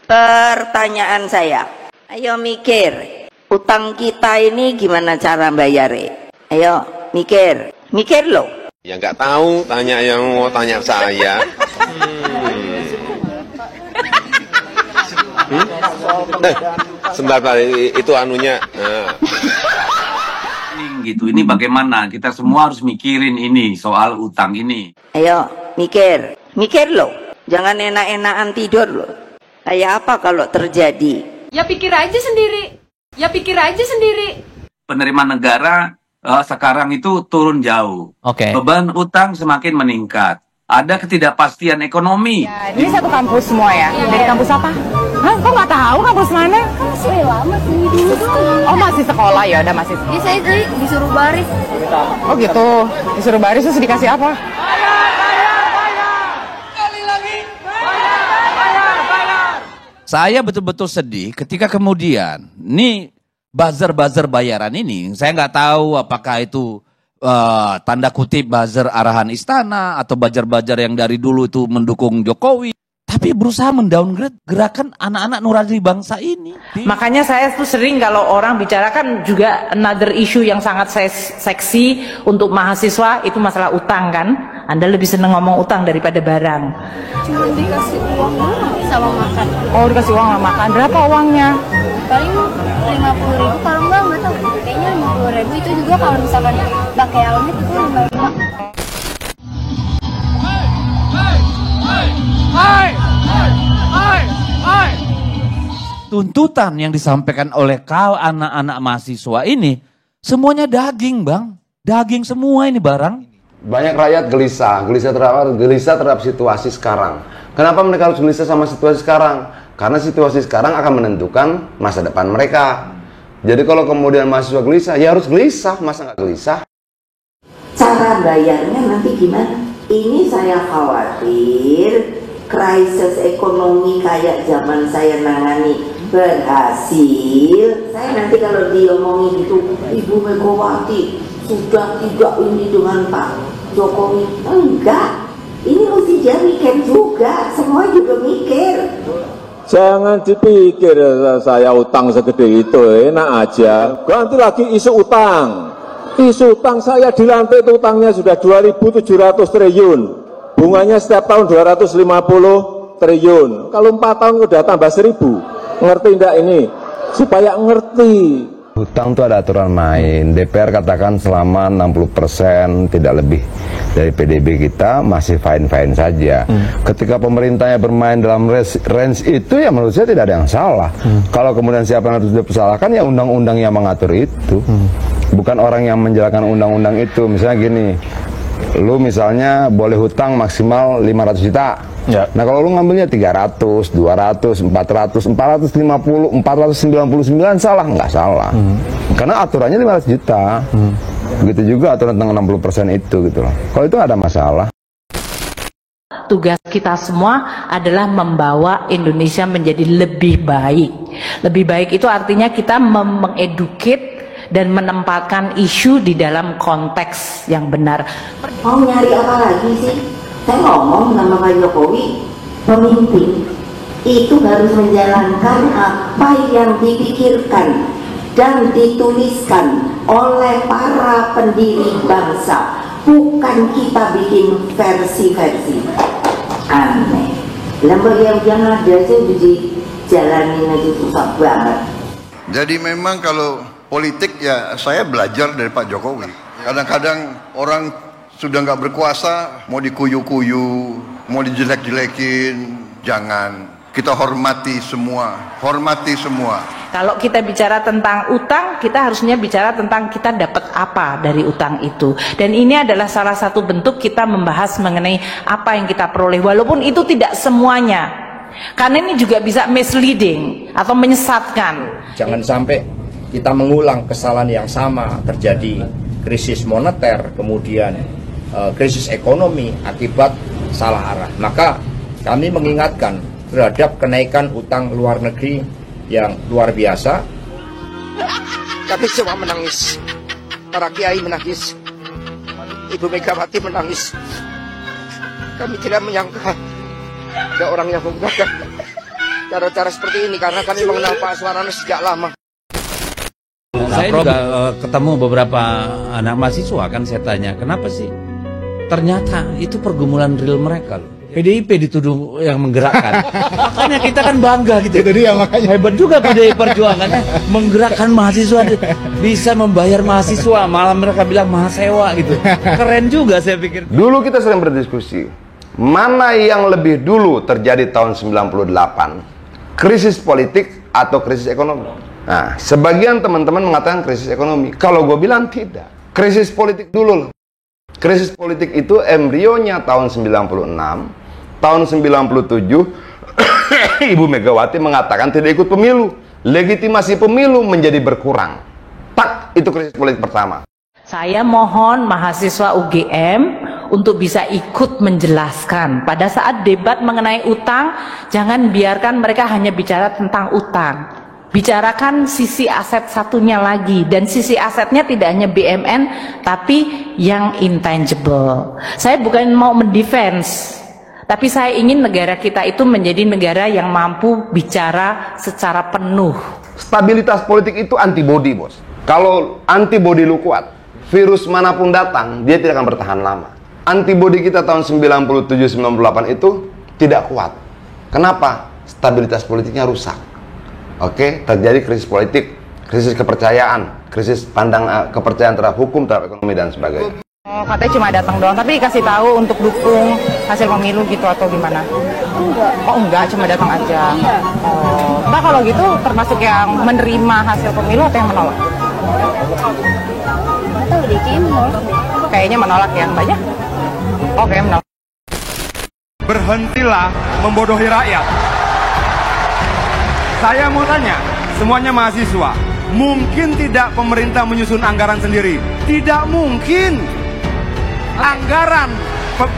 Pertanyaan saya, ayo mikir, utang kita ini gimana cara bayarnya? Ayo mikir loh. Ya nggak tahu, tanya yang mau tanya saya. Sebentar, itu anunya. Gitu, ini bagaimana? Kita semua harus mikirin ini soal utang ini. Ayo mikir loh. Jangan enak-enakan tidur loh. Kayak apa kalau terjadi? Ya pikir aja sendiri. Penerimaan negara sekarang itu turun jauh. Oke. Beban utang semakin meningkat. Ada ketidakpastian ekonomi. Ya, ini satu kampus semua ya? Dari kampus apa? Hah, kok nggak tahu kampus mana? Masih lama sih dulu. Oh, masih sekolah ya, udah masih. Iya, saya tadi disuruh baris. Oh gitu, disuruh baris terus dikasih apa? Saya betul-betul sedih ketika kemudian nih buzzer bayaran ini, saya nggak tahu apakah itu tanda kutip buzzer arahan istana atau buzzer yang dari dulu itu mendukung Jokowi, tapi berusaha mendowngrade gerakan anak-anak nurani bangsa ini. Makanya saya tuh sering kalau orang bicarakan juga another issue yang sangat seksi untuk mahasiswa itu masalah utang kan. Anda lebih seneng ngomong utang daripada barang. Cuma dikasih uang sama makan. Oh, dikasih uang sama makan. Berapa uangnya? Paling 50.000, kalau nggak tahu. Kayaknya 50.000 itu juga kalau misalkan pakai almit itu 55. Tuntutan yang disampaikan oleh kau anak-anak mahasiswa ini semuanya daging, Bang. Daging semua ini barang. Banyak rakyat gelisah terhadap situasi sekarang. Kenapa mereka harus gelisah sama situasi sekarang? Karena situasi sekarang akan menentukan masa depan mereka. Jadi kalau kemudian mahasiswa gelisah, ya harus gelisah, masa nggak gelisah? Cara bayarnya nanti gimana? Ini saya khawatir krisis ekonomi kayak zaman saya nangani berhasil. Saya nanti kalau diomongin gitu, Ibu Megawati sudah tidak ini dengan Pak Jokowi. Enggak, ini mesti dia mikir juga, semua juga mikir. Jangan dipikir saya utang segede itu, enak aja. Ganti lagi isu utang. Isu utang saya di lantai itu utangnya sudah 2.700 triliun. Bunganya setiap tahun 250 triliun. Kalau 4 tahun udah tambah 1.000. Ngerti enggak ini? Supaya ngerti. Hutang itu ada aturan main. DPR katakan selama 60% tidak lebih dari PDB kita masih fine-fine saja. Ketika pemerintahnya bermain dalam range itu, ya menurut saya tidak ada yang salah. Kalau kemudian siapa yang harus dipersalahkan, ya undang-undang yang mengatur itu. Bukan orang yang menjalankan undang-undang itu. Misalnya gini, lu misalnya boleh hutang maksimal 500 juta. Ya. Nah kalau lu ngambilnya 300, 200, 400, 450, 499 salah? Nggak salah. Karena aturannya 500 juta. Begitu juga aturan tentang 60% itu gitu loh. Kalau itu ada masalah. Tugas kita semua adalah membawa Indonesia menjadi lebih baik. Lebih baik itu artinya kita mengedukate dan menempatkan isu di dalam konteks yang benar. Mau nyari apa lagi sih? Saya ngomong sama Pak Jokowi, pemimpin itu harus menjalankan apa yang dipikirkan dan dituliskan oleh para pendiri bangsa, bukan kita bikin versi-versi aneh. Lembaga yang ada sih dijalanin aja susah banget. Jadi memang kalau politik ya saya belajar dari Pak Jokowi. Kadang-kadang orang sudah nggak berkuasa, mau dikuyu-kuyu, mau dijelek-jelekin, jangan. Kita hormati semua, Kalau kita bicara tentang utang, kita harusnya bicara tentang kita dapat apa dari utang itu. Dan ini adalah salah satu bentuk kita membahas mengenai apa yang kita peroleh, walaupun itu tidak semuanya. Karena ini juga bisa misleading atau menyesatkan. Jangan sampai kita mengulang kesalahan yang sama, terjadi krisis moneter, kemudian krisis ekonomi akibat salah arah. Maka kami mengingatkan terhadap kenaikan utang luar negeri yang luar biasa. Kami semua menangis, para kiai menangis, Ibu Megawati menangis. Kami tidak menyangka ada orang yang menggunakan cara-cara seperti ini karena kami mengenal Pak Aswar Anas sejak lama. Saya juga ketemu beberapa anak mahasiswa, kan saya tanya, kenapa sih? Ternyata itu pergumulan real mereka loh. PDIP dituduh yang menggerakkan. Makanya kita kan bangga gitu. Itu dia makanya. Hebat juga PDIP Perjuangan menggerakkan mahasiswa, bisa membayar mahasiswa, malah mereka bilang mahasewa gitu. Keren juga saya pikir. Dulu kita sering berdiskusi, mana yang lebih dulu terjadi tahun 98? Krisis politik atau krisis ekonomi? Nah, sebagian teman-teman mengatakan krisis ekonomi. Kalau gue bilang tidak. Krisis politik dulu loh. Krisis politik itu embrionya tahun 96. Tahun 97 Ibu Megawati mengatakan tidak ikut pemilu. Legitimasi pemilu menjadi berkurang. Tak, itu krisis politik pertama. Saya mohon mahasiswa UGM untuk bisa ikut menjelaskan. Pada saat debat mengenai utang, jangan biarkan mereka hanya bicara tentang utang. Bicarakan sisi aset satunya lagi, dan sisi asetnya tidak hanya BMN tapi yang intangible. Saya bukan mau mendefense, tapi saya ingin negara kita itu menjadi negara yang mampu bicara secara penuh. Stabilitas politik itu antibodi, bos. Kalau antibodi lu kuat, virus manapun datang, dia tidak akan bertahan lama. Antibodi kita tahun 97-98 itu tidak kuat. Kenapa? Stabilitas politiknya rusak. Oke, terjadi krisis politik, krisis kepercayaan, krisis kepercayaan terhadap hukum, terhadap ekonomi dan sebagainya. Katanya cuma datang doang, tapi dikasih tahu untuk dukung hasil pemilu gitu atau gimana? Enggak. Oh enggak, cuma datang aja. Iya. Oh, Mbak kalau gitu termasuk yang menerima hasil pemilu atau yang menolak? Nggak tahu deh, kayaknya menolak deh. Kayaknya menolak ya Mbaknya? Oke, menolak. Berhentilah membodohi rakyat. Saya mau tanya, semuanya mahasiswa, mungkin tidak pemerintah menyusun anggaran sendiri? Tidak mungkin. Anggaran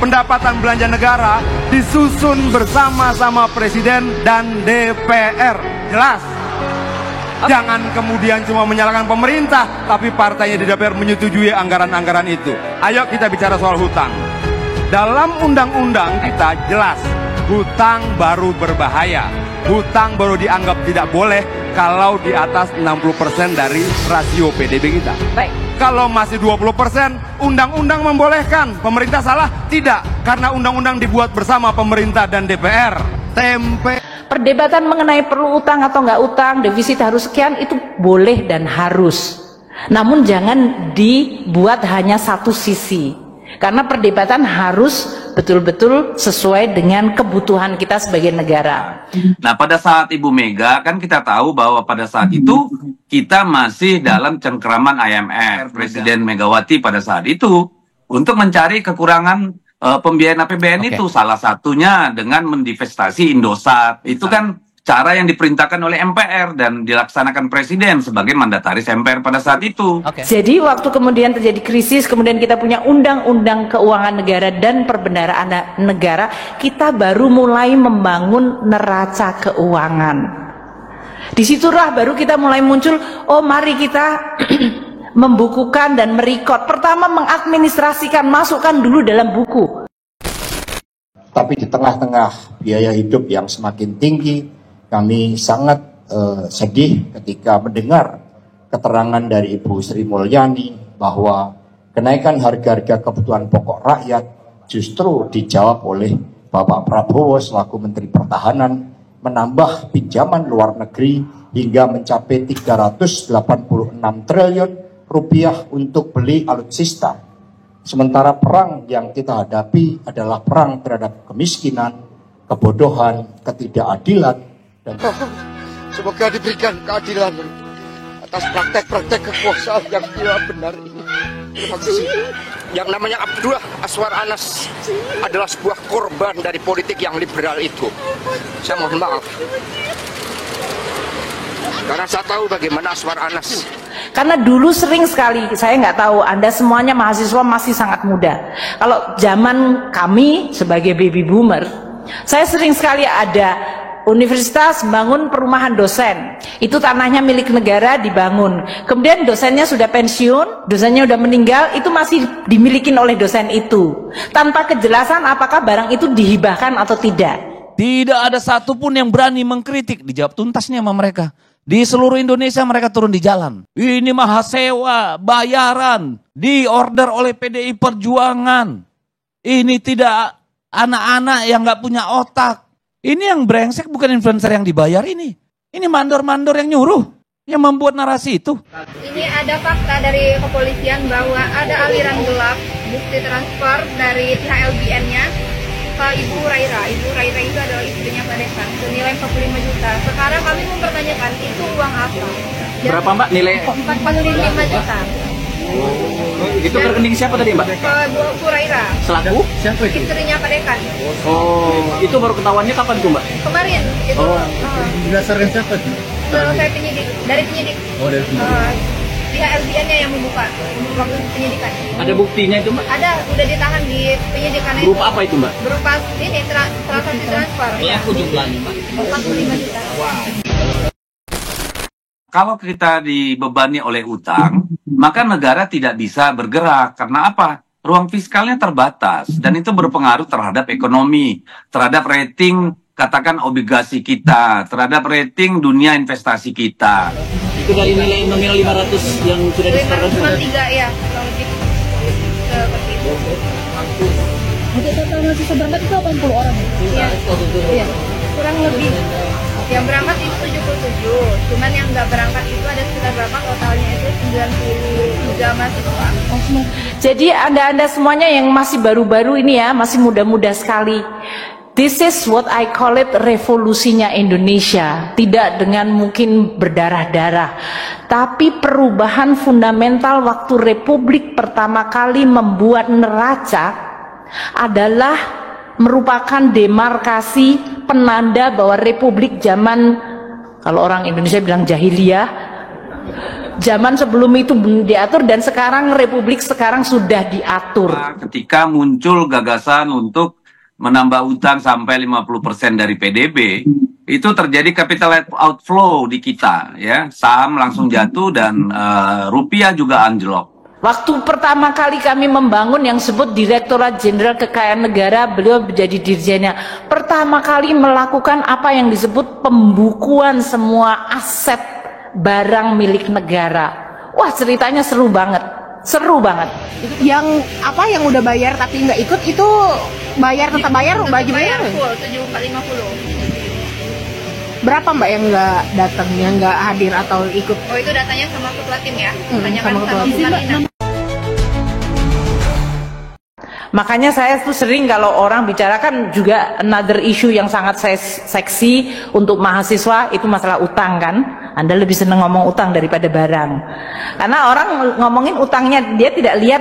pendapatan belanja negara disusun bersama-sama Presiden dan DPR. Jelas? Jangan kemudian cuma menyalahkan pemerintah, tapi partainya di DPR menyetujui anggaran-anggaran itu. Ayo kita bicara soal hutang. Dalam undang-undang kita jelas, hutang baru berbahaya. Hutang baru dianggap tidak boleh kalau di atas 60% dari rasio PDB kita. Baik. Kalau masih 20%, undang-undang membolehkan. Pemerintah salah? Tidak, karena undang-undang dibuat bersama pemerintah dan DPR. Tempe. Perdebatan mengenai perlu utang atau nggak utang, defisit harus sekian, itu boleh dan harus. Namun jangan dibuat hanya satu sisi. Karena perdebatan harus betul-betul sesuai dengan kebutuhan kita sebagai negara. Nah, pada saat Ibu Mega kan kita tahu bahwa pada saat itu kita masih dalam cengkeraman IMF. Presiden Megawati pada saat itu untuk mencari kekurangan pembiayaan APBN itu, salah satunya dengan mendivestasi Indosat. Itu kan cara yang diperintahkan oleh MPR dan dilaksanakan Presiden sebagai mandataris MPR pada saat itu. Jadi waktu kemudian terjadi krisis, kemudian kita punya undang-undang keuangan negara dan perbendaharaan negara, kita baru mulai membangun neraca keuangan. Disitulah baru kita mulai muncul, oh mari kita membukukan dan merekod. Pertama mengadministrasikan, masukkan dulu dalam buku. Tapi di tengah-tengah biaya hidup yang semakin tinggi, kami sangat sedih ketika mendengar keterangan dari Ibu Sri Mulyani bahwa kenaikan harga-harga kebutuhan pokok rakyat justru dijawab oleh Bapak Prabowo selaku Menteri Pertahanan menambah pinjaman luar negeri hingga mencapai 386 triliun rupiah untuk beli alutsista. Sementara perang yang kita hadapi adalah perang terhadap kemiskinan, kebodohan, ketidakadilan. Dan Semoga diberikan keadilan atas praktek-praktek kekuasaan yang tidak benar ini. Terima kasih. Yang namanya Abdullah Aswar Anas adalah sebuah korban dari politik yang liberal itu. Saya mohon maaf. Karena saya tahu bagaimana Aswar Anas. Karena dulu sering sekali, saya nggak tahu, Anda semuanya mahasiswa masih sangat muda. Kalau zaman kami sebagai baby boomer, saya sering sekali ada universitas bangun perumahan dosen, itu tanahnya milik negara dibangun, kemudian dosennya sudah pensiun, dosennya sudah meninggal, itu masih dimiliki oleh dosen itu tanpa kejelasan apakah barang itu dihibahkan atau tidak. Tidak ada satupun yang berani mengkritik. Dijawab tuntasnya sama mereka. Di seluruh Indonesia mereka turun di jalan. Ini maha sewa, bayaran, diorder oleh PDI Perjuangan. Ini tidak anak-anak yang gak punya otak. Ini yang brengsek bukan influencer yang dibayar ini. Ini mandor-mandor yang nyuruh, yang membuat narasi itu. Ini ada fakta dari kepolisian bahwa ada aliran gelap bukti transfer dari pihak LBN-nya ke Ibu Raira. Ibu Raira itu adalah istrinya Pak Dekan senilai 45 juta. Sekarang kami mempertanyakan itu uang apa? Berapa Mbak nilai? 45 juta. Itu ke rekening siapa tadi Mbak? Ke Bu Raira. Selaku? Siapa itu? Istrinya Pak Dekan. Oh, itu baru ketahuannya kapan tuh Mbak? Kemarin. Itu, Berdasarkan siapa tuh? Saya penyidik, dari penyidik. Oh, dari penyidik. Pihak LBN-nya yang membuka waktu penyidikan. Ada buktinya itu Mbak? Ada, udah ditahan di penyidikan itu. Berupa apa itu Mbak? Berupa ini transaksi transfer. Berapa jumlahnya Mbak? 45 juta. Wow. Kalau kita dibebani oleh utang, maka negara tidak bisa bergerak. Karena apa? Ruang fiskalnya terbatas dan itu berpengaruh terhadap ekonomi, terhadap rating katakan obligasi kita, terhadap rating dunia investasi kita. Itu dari nilai nominal 500 yang sudah disetorkan. Cuma 3 ya, kalau lebih seperti itu. Untuk total mahasiswa berangkat itu 80 orang. Iya. Iya. Kurang lebih. Yang berangkat itu 77, cuman yang nggak berangkat itu ada sekitar berapa totalnya itu 93 mahasiswa. Jadi Anda semuanya yang masih baru-baru ini ya, masih muda-muda sekali. This is what I call it revolusinya Indonesia. Tidak dengan mungkin berdarah-darah, tapi perubahan fundamental waktu Republik pertama kali membuat neraca adalah merupakan demarkasi penanda bahwa Republik zaman, kalau orang Indonesia bilang jahiliyah, zaman sebelum itu diatur dan sekarang Republik sekarang sudah diatur. Ketika muncul gagasan untuk menambah utang sampai 50% dari PDB, itu terjadi capital outflow di kita, ya. Saham langsung jatuh dan rupiah juga anjlok. Waktu pertama kali kami membangun yang disebut Direktorat Jenderal Kekayaan Negara, beliau menjadi dirjennya. Pertama kali melakukan apa yang disebut pembukuan semua aset barang milik negara. Wah, ceritanya seru banget. Seru banget. Yang apa yang udah bayar tapi nggak ikut itu bayar tetap bayar bagi bayar full 7450. Berapa Mbak yang nggak datang, yang nggak hadir atau ikut? Oh, itu datanya sama ketua tim ya. Tanyakan sama ketua tim. Makanya saya tuh sering kalau orang bicarakan juga another issue yang sangat seksi untuk mahasiswa itu masalah utang kan. Anda lebih senang ngomong utang daripada barang. Karena orang ngomongin utangnya dia tidak lihat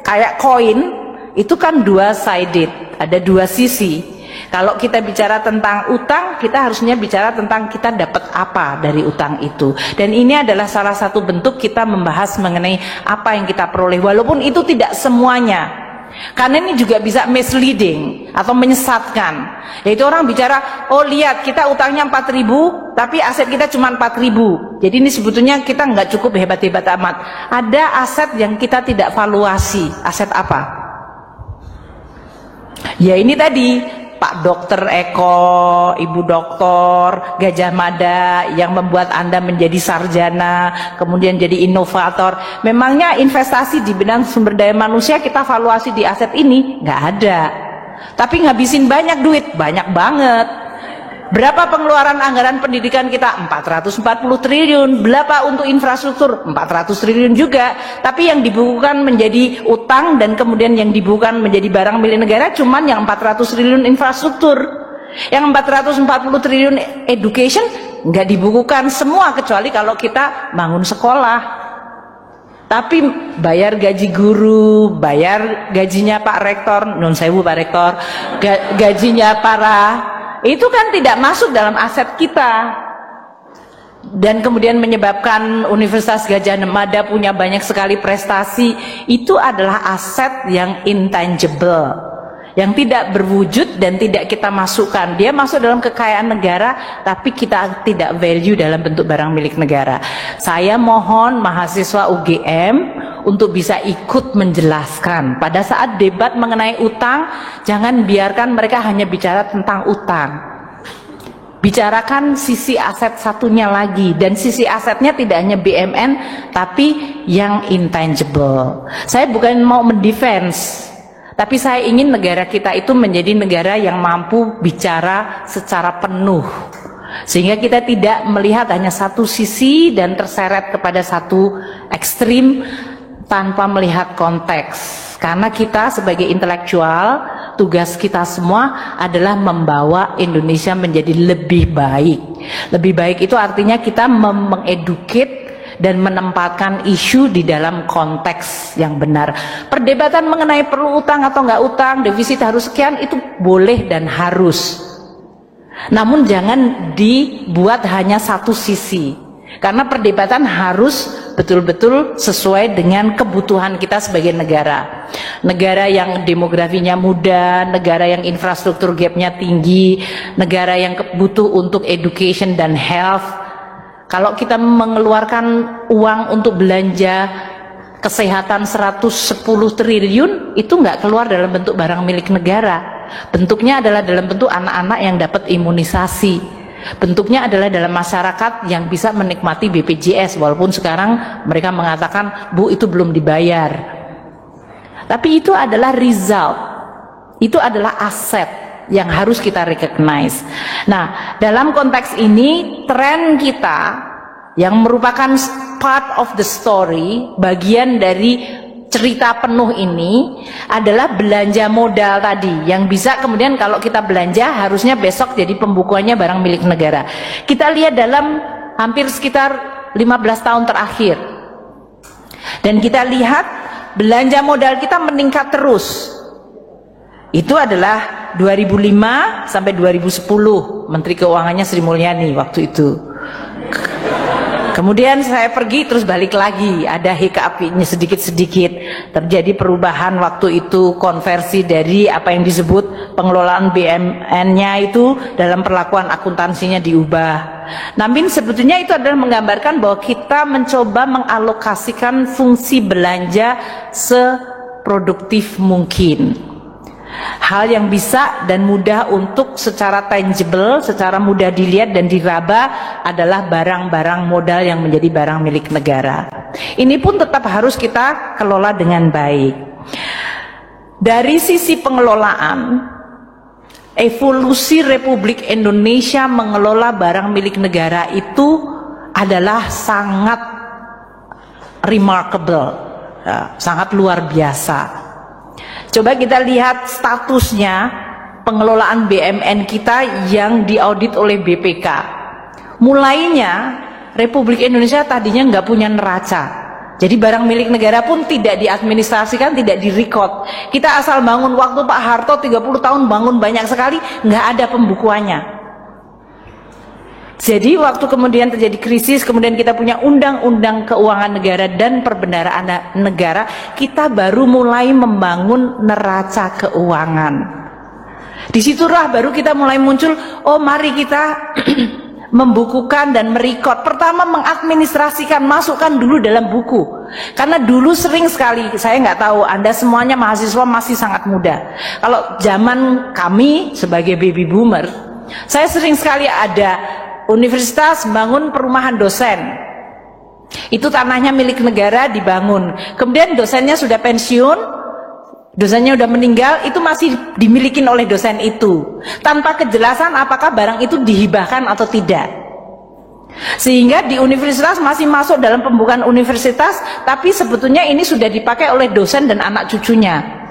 kayak koin itu kan dua sided, ada dua sisi. Kalau kita bicara tentang utang, kita harusnya bicara tentang kita dapat apa dari utang itu. Dan ini adalah salah satu bentuk kita membahas mengenai apa yang kita peroleh. Walaupun itu tidak semuanya. Karena ini juga bisa misleading atau menyesatkan. Yaitu orang bicara, oh lihat kita utangnya 4.000 tapi aset kita cuma 4.000. Jadi ini sebetulnya kita nggak cukup hebat-hebat amat. Ada aset yang kita tidak valuasi. Aset apa? Ya ini tadi Pak Dokter Eko, Ibu Doktor, Gajah Mada yang membuat Anda menjadi sarjana, kemudian jadi inovator. Memangnya investasi di bidang sumber daya manusia kita valuasi di aset ini? Nggak ada. Tapi ngabisin banyak duit, banyak banget. Berapa pengeluaran anggaran pendidikan kita? 440 triliun. Berapa untuk infrastruktur? 400 triliun juga. Tapi yang dibukukan menjadi utang dan kemudian yang dibukukan menjadi barang milik negara cuman yang 400 triliun infrastruktur. Yang 440 triliun education nggak dibukukan semua kecuali kalau kita bangun sekolah. Tapi bayar gaji guru, bayar gajinya Pak Rektor, nun sewu Pak Rektor, gajinya para itu kan tidak masuk dalam aset kita dan kemudian menyebabkan Universitas Gajah Mada punya banyak sekali prestasi. Itu adalah aset yang intangible, yang tidak berwujud dan tidak kita masukkan. Dia masuk dalam kekayaan negara tapi kita tidak value dalam bentuk barang milik negara. Saya mohon mahasiswa UGM untuk bisa ikut menjelaskan pada saat debat mengenai utang. Jangan biarkan mereka hanya bicara tentang utang. bicarakan sisi aset satunya lagi, dan sisi asetnya tidak hanya BUMN tapi yang intangible. Saya bukan mau mendefense, tapi saya ingin negara kita itu menjadi negara yang mampu bicara secara penuh, sehingga kita tidak melihat hanya satu sisi dan terseret kepada satu ekstrim tanpa melihat konteks. Karena kita sebagai intelektual, tugas kita semua adalah membawa Indonesia menjadi lebih baik. Lebih baik itu artinya kita mengeduket dan menempatkan isu di dalam konteks yang benar. Perdebatan mengenai perlu utang atau nggak utang, defisit harus sekian, itu boleh dan harus. Namun jangan dibuat hanya satu sisi. Karena perdebatan harus betul-betul sesuai dengan kebutuhan kita sebagai negara. Negara yang demografinya muda, negara yang infrastruktur gapnya tinggi, negara yang butuh untuk education dan health. Kalau kita mengeluarkan uang untuk belanja kesehatan 110 triliun, itu nggak keluar dalam bentuk barang milik negara. Bentuknya adalah dalam bentuk anak-anak yang dapat imunisasi. Bentuknya adalah dalam masyarakat yang bisa menikmati BPJS, walaupun sekarang mereka mengatakan, Bu, itu belum dibayar. Tapi itu adalah result, itu adalah aset yang harus kita recognize. Nah, dalam konteks ini, tren kita yang merupakan part of the story, bagian dari cerita penuh ini adalah belanja modal tadi, yang bisa kemudian kalau kita belanja harusnya besok jadi pembukuannya barang milik negara. Kita lihat dalam hampir sekitar 15 tahun terakhir, dan kita lihat belanja modal kita meningkat terus. Itu adalah 2005 sampai 2010, Menteri Keuangannya Sri Mulyani waktu itu. Kemudian saya pergi terus balik lagi, ada hiccup-nya sedikit-sedikit, terjadi perubahan waktu itu, konversi dari apa yang disebut pengelolaan BUMN-nya itu dalam perlakuan akuntansinya diubah. Namun sebetulnya itu adalah menggambarkan bahwa kita mencoba mengalokasikan fungsi belanja seproduktif mungkin. Hal yang bisa dan mudah untuk secara tangible, secara mudah dilihat dan diraba adalah barang-barang modal yang menjadi barang milik negara. Ini pun tetap harus kita kelola dengan baik. Dari sisi pengelolaan, evolusi Republik Indonesia mengelola barang milik negara itu adalah sangat remarkable, sangat luar biasa. Coba kita lihat statusnya pengelolaan BUMN kita yang diaudit oleh BPK. Mulainya Republik Indonesia tadinya nggak punya neraca, jadi barang milik negara pun tidak diadministrasikan, tidak direkod. Kita asal bangun, waktu Pak Harto 30 tahun bangun banyak sekali, nggak ada pembukuannya. Jadi waktu kemudian terjadi krisis, kemudian kita punya undang-undang keuangan negara dan perbendaharaan negara, kita baru mulai membangun neraca keuangan. Disitulah baru kita mulai muncul, oh mari kita membukukan dan merekod. Pertama mengadministrasikan, masukkan dulu dalam buku. Karena dulu sering sekali, saya nggak tahu, Anda semuanya mahasiswa masih sangat muda. Kalau zaman kami sebagai baby boomer, saya sering sekali ada universitas bangun perumahan dosen, itu tanahnya milik negara dibangun, kemudian dosennya sudah pensiun, dosennya sudah meninggal, itu masih dimiliki oleh dosen itu tanpa kejelasan apakah barang itu dihibahkan atau tidak, sehingga di universitas masih masuk dalam pembukaan universitas, tapi sebetulnya ini sudah dipakai oleh dosen dan anak cucunya.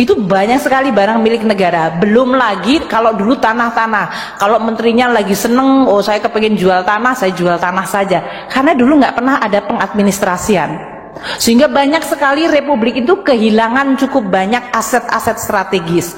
Itu banyak sekali barang milik negara. Belum lagi kalau dulu tanah-tanah, kalau menterinya lagi seneng, oh saya kepengin jual tanah, saya jual tanah saja, karena dulu nggak pernah ada pengadministrasian, sehingga banyak sekali republik itu kehilangan cukup banyak aset-aset strategis.